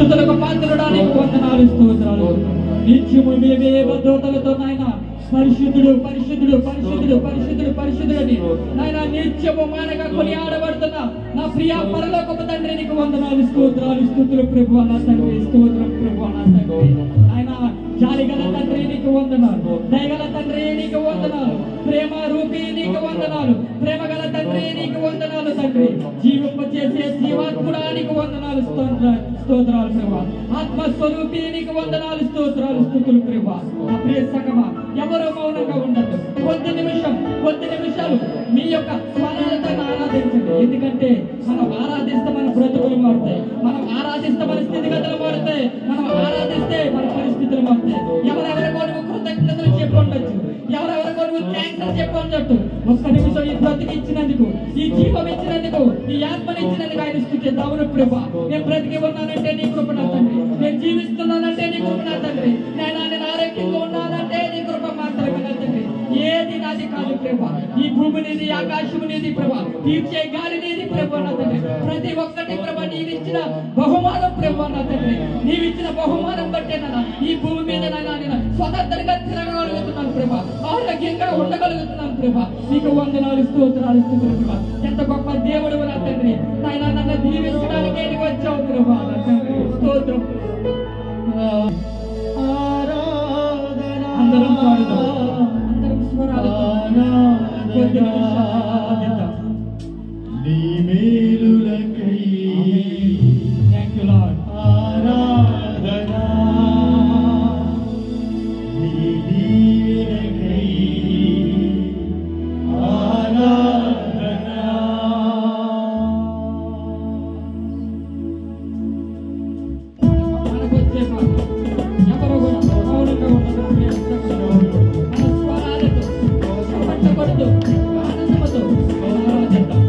స్తుతులకు పాత్రుడానికి వందనాలు స్తోత్రాలు. నిత్యము మేమే దూతలతో నాయన పరిశుద్ధుడు పరిశుద్ధుడు పరిశుద్ధుడు పరిశుద్ధుడు పరిశుద్ధుడని నాయన నిత్యము మానగా కొనియాడబడుతున్నా నా ప్రియ పరలోకపు తండ్రి నీకు వందనాలు స్తోత్రాలు స్తుతులు ప్రభువా నా తండ్రి స్తోత్రం ప్రభువా నా తండ్రి ఆయన జాలిగల తండ్రి నీకు వందనాలు దయగల తండ్రి నీకు వందనాలు ప్రేమ రూపి నీకు వందనాలు ప్రేమగల తండ్రి నీకు వందనాలు తండ్రి జీవింపచేసే జీవాత్ముడా నీకు వందనాలు స్తోత్రాలు ప్రభువా ఆత్మస్వరూపి నీకు వందనాలు స్తోత్రాలు స్తుతులు ప్రభువా నా ప్రియ సంగమా ఎవరు మౌనంగా ఉండదు కొద్ది నిమిషాలు మీ యొక్క స్వరాలతో ఆరాధించండి. ఎందుకంటే మనం ఆరాధిస్తే మన బ్రతుకులు మారుతాయి, మనం ఆరాధిస్తే మన స్థితిగతులు మారుతాయి, మనం ఆరాధిస్తే మన పరిస్థితులు మారుతాయి. ఎవరెవరికో నువ్వు కృతజ్ఞతలు చెప్పండొచ్చు, ఎవరెవరికో నువ్వు థ్యాంక్స్ అని చెప్పండొచ్చు. ఒక్క నిమిషం ఈ బ్రతికి ఇచ్చినందుకు, ఈ జీవం ఇచ్చినందుకు, ఈ ఆత్మని ఇచ్చినందుకు ఆయన స్తుతిద్దాం. అవును ప్రభువా, నేను బ్రతికి ఉన్నానంటే నీ కృప నా తండ్రి, నేను జీవిస్తున్నానంటే నీ కృప నా తండ్రి, నేను ఆరోగ్యంగా ఉన్నానంటే నీ కృప మాత్రమే నా తండ్రి. ఏది నాది కాదు ప్రభా, ఈ భూమి నీది, ఆకాశము నీది ప్రభా, తీర్చే గాలి నీది ప్రభా నా తండ్రి. ప్రతి ఒక్కటి ప్రభా నీవిచ్చిన బహుమానం ప్రభా నా తండ్రి, నీవిచ్చిన బహుమానం బట్టే నా ఈ భూమి మీద నేను స్వతంత్రంగా తిరగగలుగుతున్నాను ప్రభా, ఆరోగ్యంగా ఉండగలుగుతున్నాను ప్రభా. నీకు వందనాలు స్తోత్రాలు ప్రభా. ఎంత గొప్ప దేవుడు నా తండ్రి, నాయన నన్ను దీవించడానికే నీవు వచ్చావు ప్రభా నా తండ్రి స్తోత్రం. అందరం పాడుదాం, అందరం స్వరాలతో కొద్ది నిమిషాలు నీ మేలులకై థాంక్ యూ లార్డ్. ఆరాధనా నీ దీవెనకై ఆరాధనా. మనకొచ్చే పాట ఎవరు కూడా మౌనంగా ఉండదు, మన స్వరాలతో పట్టబడుతూ ఆనందముతో ఆరాధిద్దాం.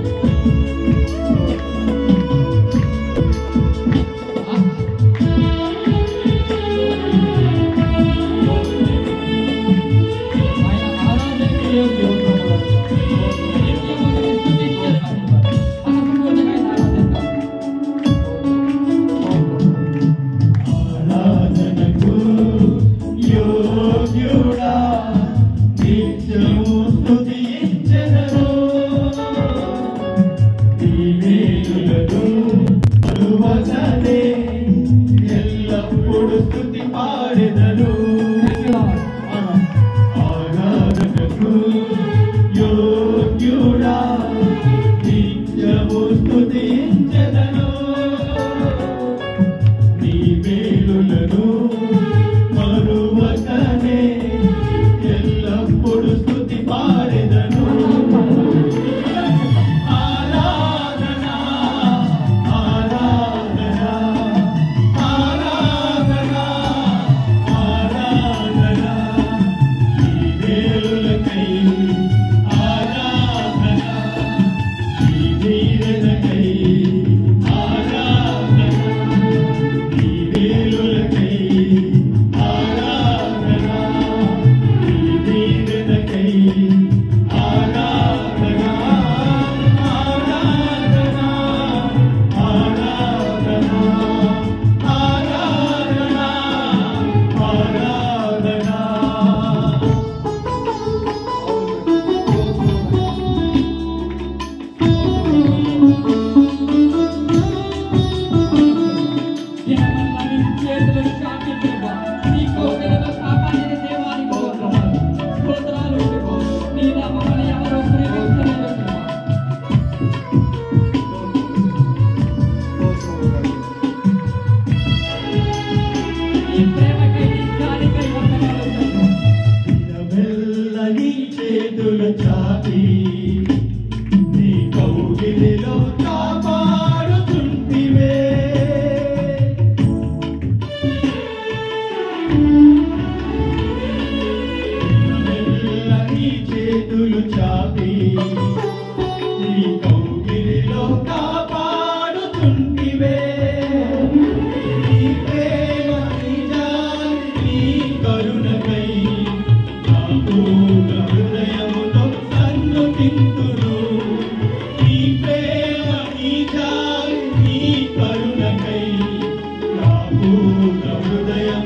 ఆయన ఆరాధనకి యోగ్యుడు. నిత్యము స్తుతించెదము. మనస్ఫూర్తిగా ఆయన ఆరాధిద్దాం. ఆరాధనకు యోగ్యుడా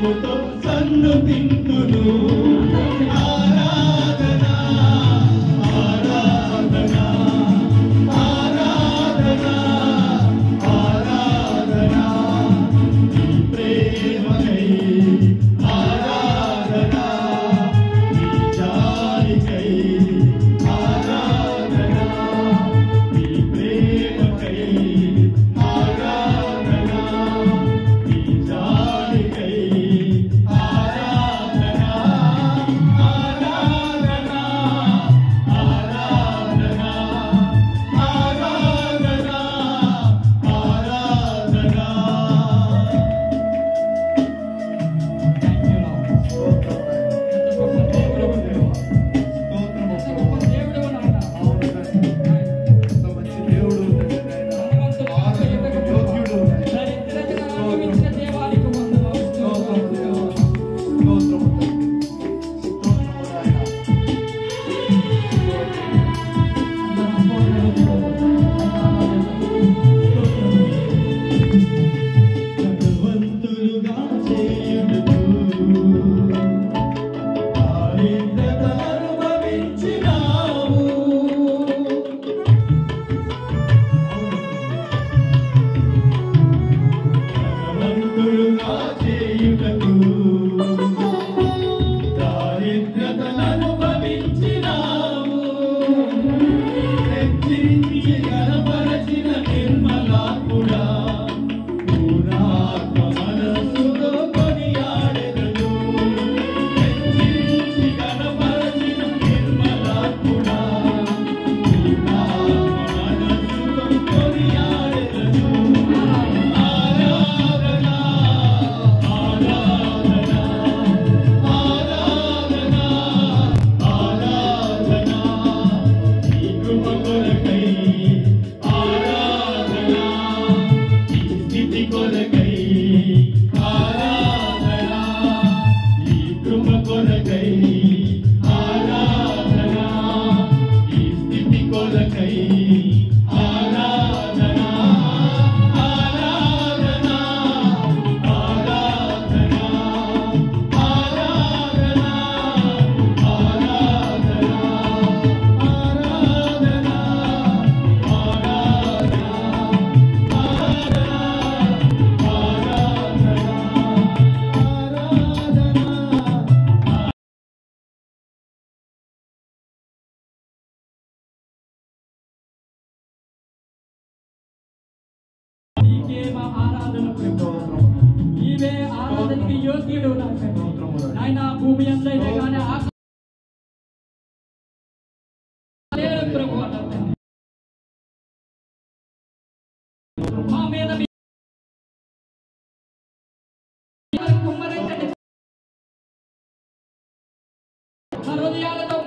హృదయముతో సన్నుతింతును ఆరాధన ఆరాధన ఆరాధన ఆరాధన నీ ప్రేమకై ఆరాధన నీ జాలికై ఆరాధన నీ ప్రేమకై ఆరాధన నీ జాలికై ఆరాధన ఆరాధన ఆరాధన ఆరాధన ఆరాధన భగవంతులుగా చేయుటకు దారిద్రత అనుభవించినావు భగవంతులుగా చేయుటకు దారిద్రతను అనుభవించినావు హెచ్చరించి కనపరచిన నిర్మలాత్ముడా పూర్ణాత్మ మనస్సుతో కొనియాడెదను హెచ్చరించి కనపరచిన నిర్మలాత్ముడా పూర్ణాత్మ మనస్సుతో కొనియాడెదను ఆరాధన ఆరాధన ఆరాధన ఆరాధన నీ కృప కొరకై ఆరాధన నీ స్థితి కొరకై ఆరాధన నీ కృప కొరకై ఆరాధన నీ స్థితి కొరకై ఆరాధన ఆరాధన ఆరాధన ఆరాధన ఆరాధన ఆరాధన నీకే మా ఆరాధన ప్రభు. నీవే ఆరాధనకి యోగ్యుడు నాయన భూమి అందైతే కానీ ప్రభు మా మీద కుమ్మరించండి మా హృదయాలతో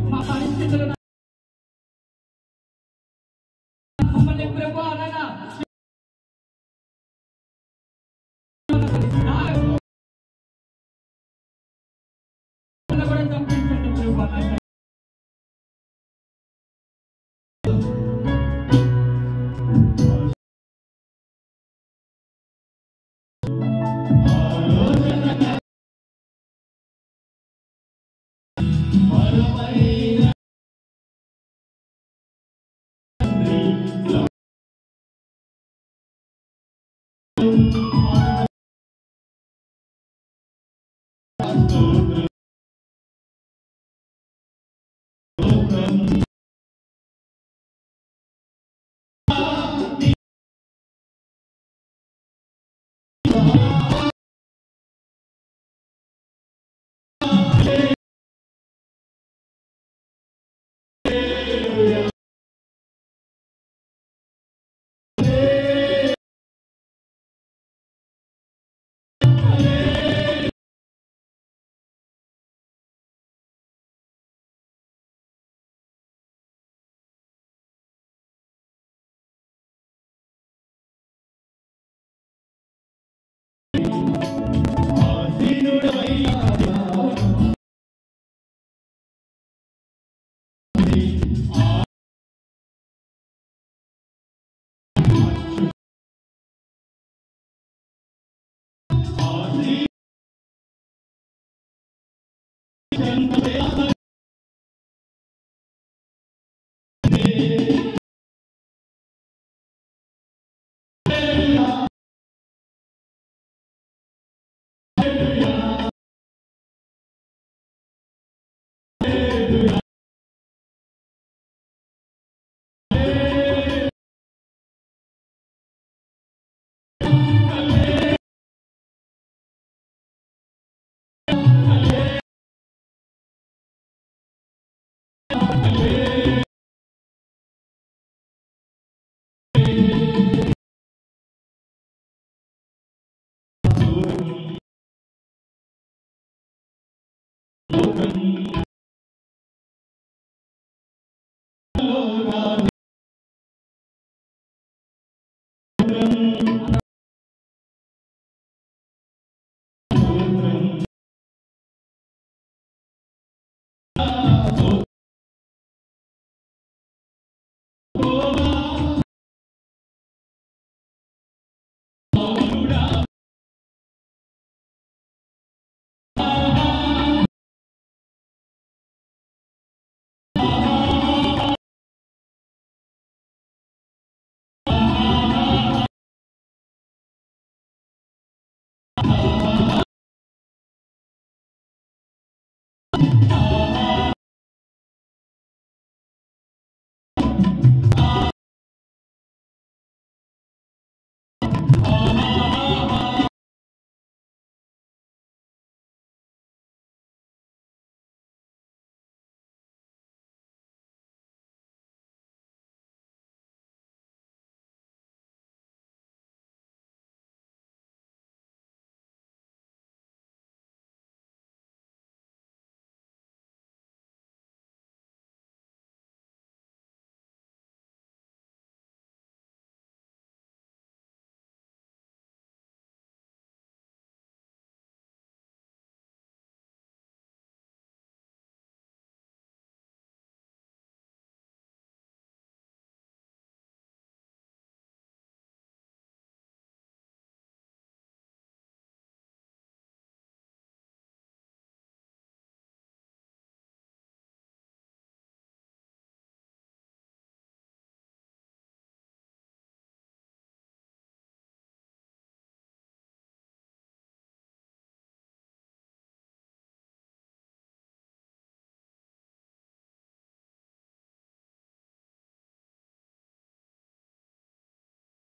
మా పరిస్థితులు మమ్మల్ని ప్రభు అనగా కూడా తప్పించండి ప్రభు. లోకం